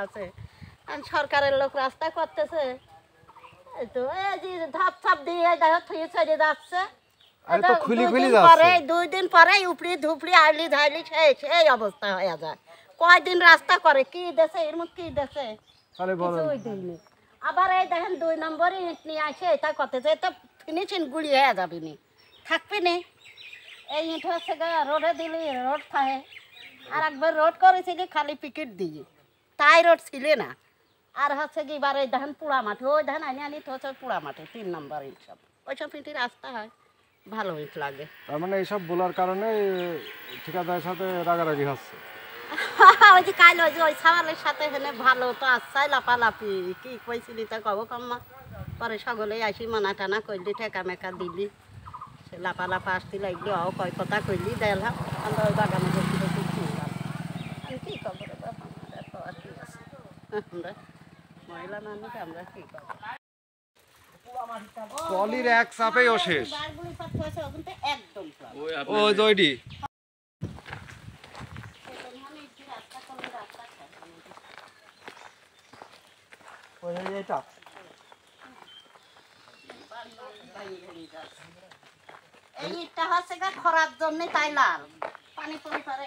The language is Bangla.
আছে আর সরকারের লোক রাস্তা করতেছে এই তো এই যে ধাপ ছাপ দিয়ে দেখো থুয়ে ছেড়ে যাচ্ছে আরে তো খুলি খুলি পরে যাচ্ছে 2 দিন পরে উপড়ি ধুপড়ি আইলি ধাইলি সেই অবস্থা হয়ে যায় কয়দিন রাস্তা করে কি দেশে এর মধ্যে কি দেশে তাহলে বলেন কিছুই দিইনি আবার এই দেখেন 2 নম্বরে ইট নিয়ে আসে এটা করতেছে তো ফিনিশিং গুলি হয়ে যাবে নি থাকবে নি এই ইট হচ্ছে রোডে দিলি রোড থাকে আর একবার রোড করেছিল খালি পিকেট দিয়ে তাই রোড ছিল না আর হচ্ছে কি এবার এই দেখেন পোড়া মাঠে ওই দেখেন আনি তো হচ্ছে পোড়া মাঠে 3 নম্বর ইট সব ওইসব ইটি রাস্তা হয় ভালো ইট লাগে তার মানে এইসব বলার কারণে ঠিকাদারের সাথে রাগারাগি হচ্ছে ওই যে কাল ওই যে ওই সাওয়ালের সাথে হেনে ভালো তো আসছাই লাপালাপি কি কইছিলি তা কব কম্মা পরে সকলেই আসি মানা টানা করলি ঠেকা মেকা দিলি সে লাপালাপা আসতে লাগলি ও কয় কথা কইলি দেখলাম আমরা ওই বাগানে বসে বসে শুনলাম আমি কি খবর আমাদের তো আর কি আছে আমরা মহিলা মানুষ আমরা কি করবো টলির এক চাপেই ও শেষ বারগুলি পাত্র আছে ওখান থেকে একদম ও জয়ডি এই ইটটা হচ্ছে খরার জন্য তাই লাল পানি পড়ে পারে